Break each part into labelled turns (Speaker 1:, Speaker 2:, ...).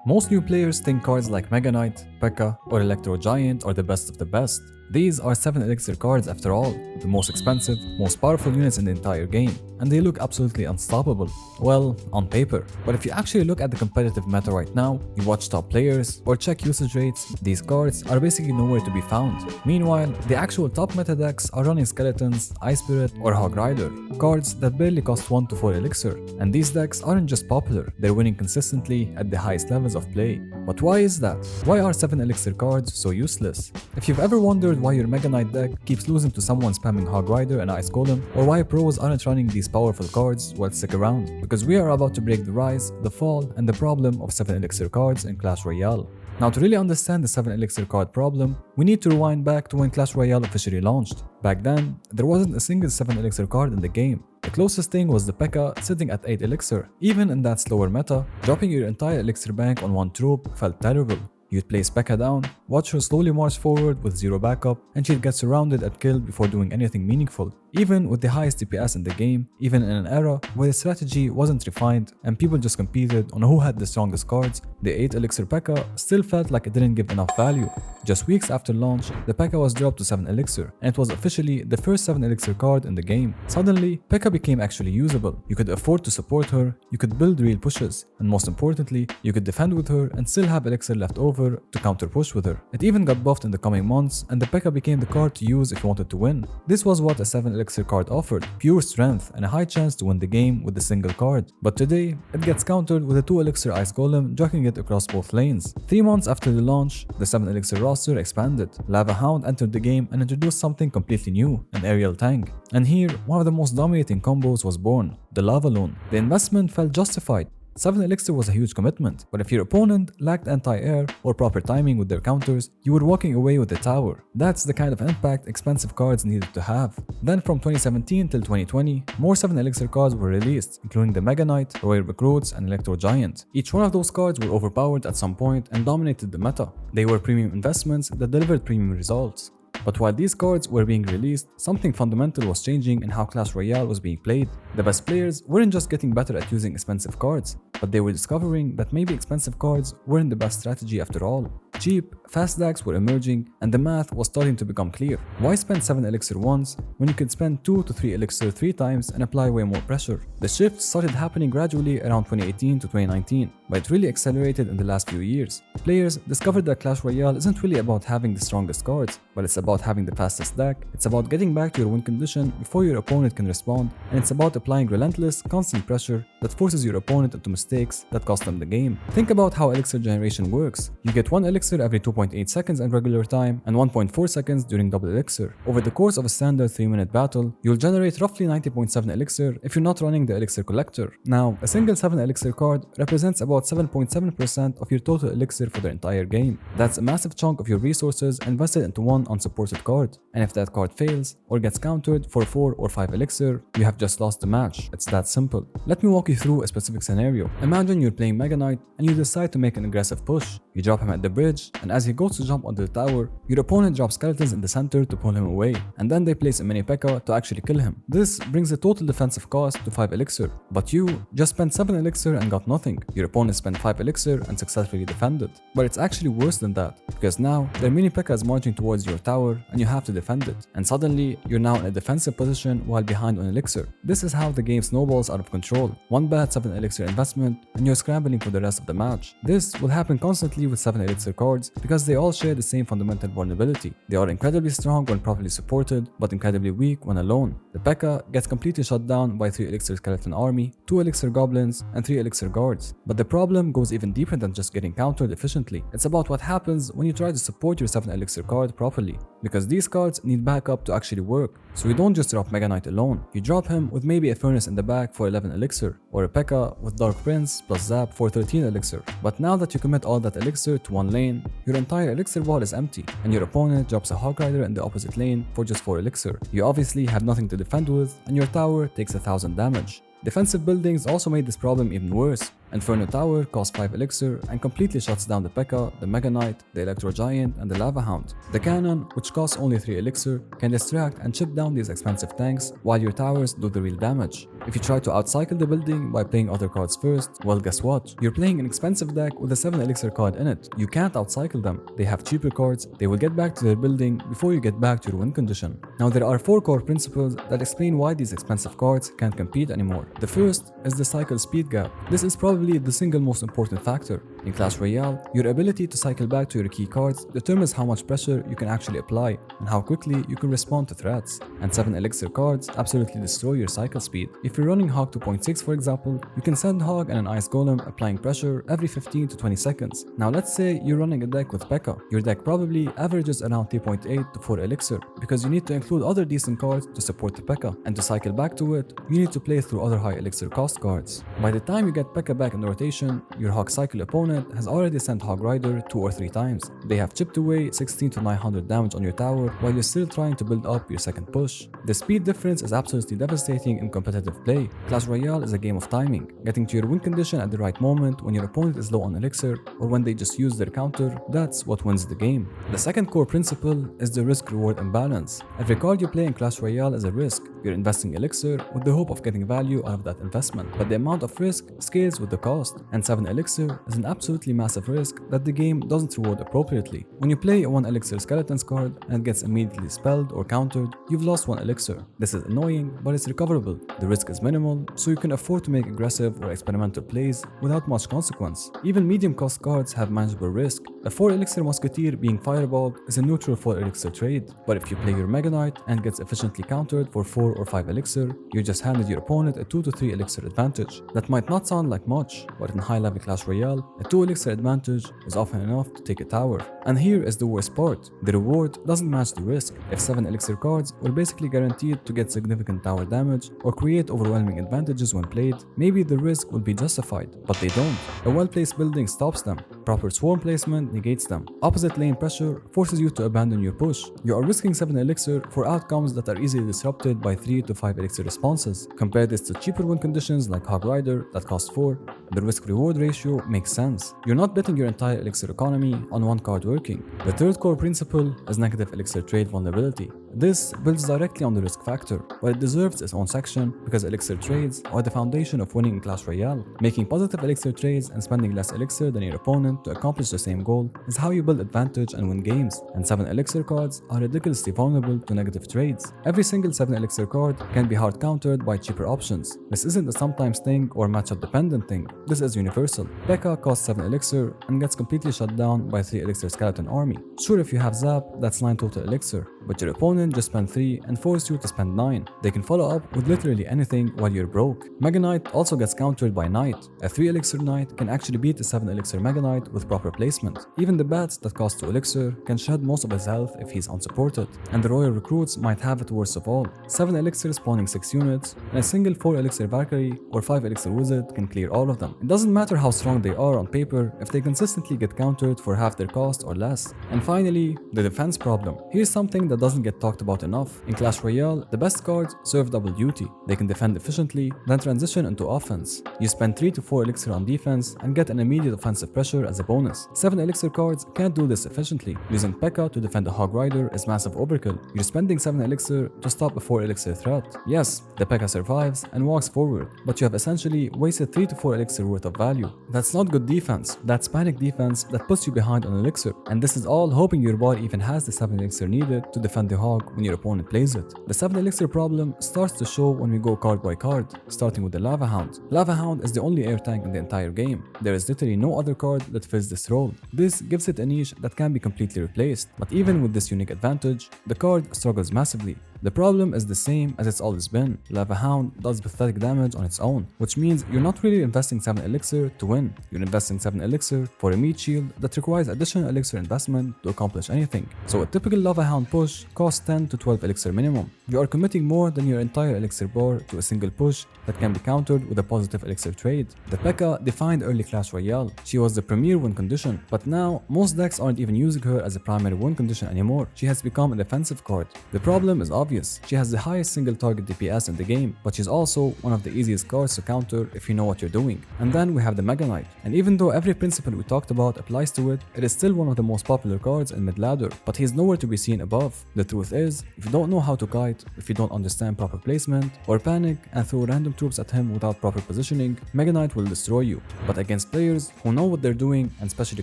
Speaker 1: Most new players think cards like Mega Knight, Pekka, or Electro Giant are the best of the best. These are 7 Elixir cards after all, the most expensive, most powerful units in the entire game, and they look absolutely unstoppable. Well, on paper. But if you actually look at the competitive meta right now, you watch top players, or check usage rates, these cards are basically nowhere to be found. Meanwhile, the actual top meta decks are running Skeletons, Ice Spirit, or Hog Rider, cards that barely cost 1 to 4 Elixir. And these decks aren't just popular, they're winning consistently at the highest levels of play. But why is that? Why are 7 Elixir cards so useless? If you've ever wondered why your Mega Knight deck keeps losing to someone spamming Hog Rider and Ice Golem, or why pros aren't running these powerful cards, well, stick around, because we are about to break the rise, the fall, and the problem of 7 Elixir cards in Clash Royale. Now, to really understand the 7 Elixir card problem, we need to rewind back to when Clash Royale officially launched. Back then, there wasn't a single 7 Elixir card in the game. The closest thing was the Pekka sitting at 8 Elixir. Even in that slower meta, dropping your entire Elixir bank on one troop felt terrible. You'd place Pekka down, watch her slowly march forward with zero backup, and she'd get surrounded and killed before doing anything meaningful. Even with the highest DPS in the game, even in an era where the strategy wasn't refined and people just competed on who had the strongest cards, the 8 Elixir Pekka still felt like it didn't give enough value. Just weeks after launch, the Pekka was dropped to 7 Elixir, and it was officially the first 7 Elixir card in the game. Suddenly, Pekka became actually usable. You could afford to support her, you could build real pushes, and most importantly, you could defend with her and still have Elixir left over to counter push with her. It even got buffed in the coming months, and the Pekka became the card to use if you wanted to win. This was what a 7 Elixir card offered, pure strength and a high chance to win the game with a single card. But today, it gets countered with a 2 Elixir Ice Golem jockeying it across both lanes. 3 months after the launch, the 7 Elixir roster expanded. Lava Hound entered the game and introduced something completely new, an aerial tank. And here, one of the most dominating combos was born, the Lava Loon. The investment felt justified. 7 Elixir was a huge commitment, but if your opponent lacked anti-air or proper timing with their counters, you were walking away with the tower. That's the kind of impact expensive cards needed to have. Then from 2017 till 2020, more 7 Elixir cards were released, including the Mega Knight, Royal Recruits, and Electro Giant. Each one of those cards were overpowered at some point and dominated the meta. They were premium investments that delivered premium results. But while these cards were being released, something fundamental was changing in how Clash Royale was being played. The best players weren't just getting better at using expensive cards, but they were discovering that maybe expensive cards weren't the best strategy after all. Cheap, fast decks were emerging, and the math was starting to become clear. Why spend 7 Elixir once when you could spend 2 to 3 Elixir 3 times and apply way more pressure? The shift started happening gradually around 2018 to 2019, but it really accelerated in the last few years. Players discovered that Clash Royale isn't really about having the strongest cards, but it's about having the fastest deck, it's about getting back to your win condition before your opponent can respond, and it's about applying relentless, constant pressure that forces your opponent into mistakes that cost them the game. Think about how Elixir generation works. You get 1 Elixir every 2.8 seconds in regular time and 1.4 seconds during double Elixir. Over the course of a standard 3-minute battle, you'll generate roughly 90.7 Elixir if you're not running the Elixir collector. Now, a single 7 Elixir card represents about 7.7% of your total Elixir for the entire game. That's a massive chunk of your resources invested into one unsupported card. And if that card fails or gets countered for 4 or 5 Elixir, you have just lost the match. It's that simple. Let me walk you through a specific scenario. Imagine you're playing Mega Knight and you decide to make an aggressive push. You drop him at the bridge, and as he goes to jump onto the tower, your opponent drops skeletons in the center to pull him away, and then they place a mini Pekka to actually kill him. This brings the total defensive cost to 5 Elixir, but you just spent 7 Elixir and got nothing. Your opponent spent 5 Elixir and successfully defended. But it's actually worse than that, because now their mini Pekka is marching towards your tower and you have to defend it, and suddenly you're now in a defensive position while behind on Elixir. This is how the game snowballs out of control. One bad 7 Elixir investment and you're scrambling for the rest of the match. This will happen constantly with 7 Elixir cards because they all share the same fundamental vulnerability. They are incredibly strong when properly supported, but incredibly weak when alone. The Pekka gets completely shut down by 3 Elixir Skeleton Army, 2 Elixir Goblins, and 3 Elixir Guards. But the problem goes even deeper than just getting countered efficiently. It's about what happens when you try to support your 7 Elixir card properly, because these cards need backup to actually work. So you don't just drop Mega Knight alone, you drop him with maybe a Furnace in the back for 11 Elixir, or a Pekka with Dark Prince plus Zap for 13 Elixir. But now that you commit all that Elixir to one lane, your entire Elixir wall is empty, and your opponent drops a Hog Rider in the opposite lane for just 4 Elixir. You obviously have nothing to defend with, and your tower takes 1000 damage. Defensive buildings also made this problem even worse. Inferno Tower costs 5 Elixir and completely shuts down the Pekka, the Mega Knight, the Electro Giant, and the Lava Hound. The Cannon, which costs only 3 Elixir, can distract and chip down these expensive tanks while your towers do the real damage. If you try to outcycle the building by playing other cards first, well, guess what? You're playing an expensive deck with a 7 Elixir card in it. You can't outcycle them. They have cheaper cards, they will get back to their building before you get back to your win condition. Now, there are 4 core principles that explain why these expensive cards can't compete anymore. The first is the cycle speed gap. This is probably the single most important factor. In Clash Royale, your ability to cycle back to your key cards determines how much pressure you can actually apply and how quickly you can respond to threats. And 7 Elixir cards absolutely destroy your cycle speed. If you're running Hog 2.6 for example, you can send Hog and an Ice Golem applying pressure every 15 to 20 seconds. Now let's say you're running a deck with Pekka. Your deck probably averages around 3.8 to 4 Elixir because you need to include other decent cards to support the Pekka. And to cycle back to it, you need to play through other high Elixir cost cards. By the time you get Pekka back in the rotation, your Hog cycle opponent has already sent Hog Rider 2 or 3 times. They have chipped away 16 to 900 damage on your tower while you're still trying to build up your second push. The speed difference is absolutely devastating in competitive play. Clash Royale is a game of timing. Getting to your win condition at the right moment when your opponent is low on Elixir or when they just use their counter, that's what wins the game. The second core principle is the risk-reward imbalance. Every card you play in Clash Royale is a risk. You're investing Elixir with the hope of getting value out of that investment, but the amount of risk scales with the cost, and 7 Elixir is an absolutely massive risk that the game doesn't reward appropriately. When you play a 1 Elixir Skeletons card and it gets immediately spelled or countered, you've lost 1 Elixir. This is annoying, but it's recoverable. The risk is minimal, so you can afford to make aggressive or experimental plays without much consequence. Even medium cost cards have manageable risk. A 4 Elixir Musketeer being fireballed is a neutral 4 Elixir trade, but if you play your Mega Knight and gets efficiently countered for 4 or 5 Elixir, you just handed your opponent a 2 to 3 Elixir advantage. That might not sound like much, but in high level Clash Royale, a 2 Elixir advantage is often enough to take a tower. And here is the worst part, the reward doesn't match the risk. If 7 Elixir cards were basically guaranteed to get significant tower damage or create overwhelming advantages when played, maybe the risk would be justified, but they don't. A well-placed building stops them. Proper swarm placement negates them. Opposite lane pressure forces you to abandon your push. You are risking 7 Elixir for outcomes that are easily disrupted by 3 to 5 Elixir responses. Compare this to cheaper win conditions like Hog Rider that cost 4, and the risk-reward ratio makes sense. You're not betting your entire Elixir economy on one card working. The third core principle is negative Elixir trade vulnerability. This builds directly on the risk factor, but it deserves its own section because Elixir trades are the foundation of winning in Clash Royale. Making positive Elixir trades and spending less Elixir than your opponent to accomplish the same goal is how you build advantage and win games, and 7 Elixir cards are ridiculously vulnerable to negative trades. Every single 7 Elixir card can be hard countered by cheaper options. This isn't a sometimes thing or matchup dependent thing, this is universal. Pekka costs 7 Elixir and gets completely shut down by 3 Elixir Skeleton army. Sure, if you have Zap, that's 9 total Elixir, but your opponent just spent 3 and forced you to spend 9. They can follow up with literally anything while you're broke. Mega Knight also gets countered by Knight. A 3 Elixir Knight can actually beat a 7 Elixir Mega Knight with proper placement. Even the bats that cost 2 Elixir can shed most of his health if he's unsupported. And the Royal Recruits might have it worst of all. 7 Elixir spawning 6 units, and a single 4 Elixir Valkyrie or 5 Elixir Wizard can clear all of them. It doesn't matter how strong they are on paper if they consistently get countered for half their cost or less. And finally, the defense problem. Here's something that doesn't get talked about enough. In Clash Royale, the best cards serve double duty. They can defend efficiently, then transition into offense. You spend 3 to 4 Elixir on defense and get an immediate offensive pressure as a bonus. 7 Elixir cards can't do this efficiently. Using Pekka to defend a Hog Rider is massive overkill. You're spending 7 Elixir to stop a 4 Elixir threat. Yes, the Pekka survives and walks forward, but you have essentially wasted 3 to 4 Elixir worth of value. That's not good defense. That's panic defense that puts you behind on Elixir. And this is all hoping your bot even has the 7 Elixir needed to defend the Hog when your opponent plays it. The 7 Elixir problem starts to show when we go card by card, starting with the Lava Hound. Lava Hound is the only air tank in the entire game. There is literally no other card that fills this role. This gives it a niche that can be completely replaced, but even with this unique advantage, the card struggles massively. The problem is the same as it's always been. Lava Hound does pathetic damage on its own, which means you're not really investing 7 Elixir to win. You're investing 7 Elixir for a meat shield that requires additional Elixir investment to accomplish anything. So a typical Lava Hound push push costs 10 to 12 elixir minimum. You are committing more than your entire elixir bar to a single push that can be countered with a positive elixir trade. The Pekka defined early Clash Royale. She was the premier win condition, but now most decks aren't even using her as a primary win condition anymore. She has become a defensive card. The problem is obvious. She has the highest single target DPS in the game, but she's also one of the easiest cards to counter if you know what you're doing. And then we have the Mega Knight. And even though every principle we talked about applies to it, it is still one of the most popular cards in mid-ladder, but he's nowhere to be seen above. The truth is, if you don't know how to kite, if you don't understand proper placement, or panic and throw random troops at him without proper positioning, Mega Knight will destroy you. But against players who know what they're doing, and especially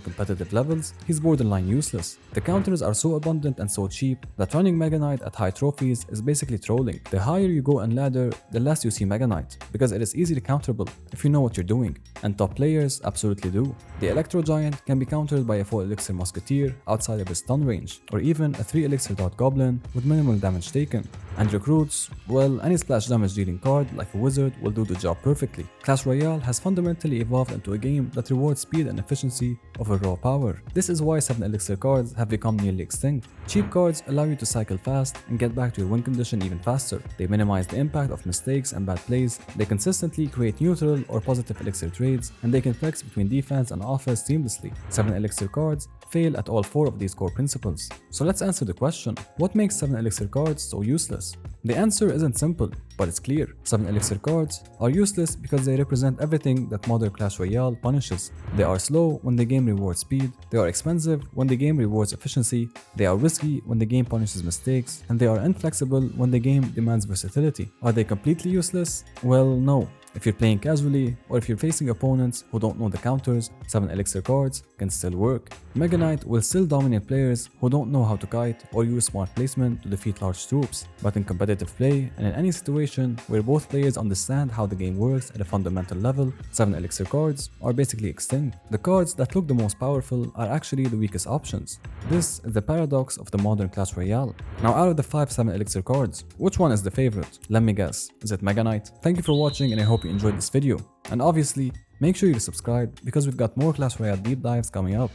Speaker 1: competitive levels, he's borderline useless. The counters are so abundant and so cheap that running Mega Knight at high trophies is basically trolling. The higher you go in ladder, the less you see Mega Knight, because it is easily counterable if you know what you're doing, and top players absolutely do. The Electro Giant can be countered by a 4 elixir musketeer outside of his stun range, or even a 3 elixir dot goblin with minimal damage taken. And recruits, well, any splash damage dealing card like a wizard will do the job perfectly. Clash Royale has fundamentally evolved into a game that rewards speed and efficiency over raw power. This is why 7 elixir cards have become nearly extinct. Cheap cards allow you to cycle fast and get back to your win condition even faster. They minimize the impact of mistakes and bad plays, they consistently create neutral or positive elixir trades, and they can flex between defense and offense seamlessly. 7 elixir cards fail at all 4 of these core principles. So let's answer the question, what makes 7 elixir cards so useless? The answer isn't simple, but it's clear. 7 elixir cards are useless because they represent everything that modern Clash Royale punishes. They are slow when the game rewards speed, they are expensive when the game rewards efficiency, they are risky when the game punishes mistakes, and they are inflexible when the game demands versatility. Are they completely useless? Well, no. If you're playing casually, or if you're facing opponents who don't know the counters, 7 elixir cards can still work. Mega Knight will still dominate players who don't know how to kite or use smart placement to defeat large troops. But in competitive play, and in any situation where both players understand how the game works at a fundamental level, 7 elixir cards are basically extinct. The cards that look the most powerful are actually the weakest options. This is the paradox of the modern Clash Royale. Now out of the 5 7 elixir cards, which one is the favorite? Let me guess, is it Mega Knight? Thank you for watching, and I hope you enjoyed this video. And obviously, make sure you subscribe because we've got more Clash Royale deep dives coming up.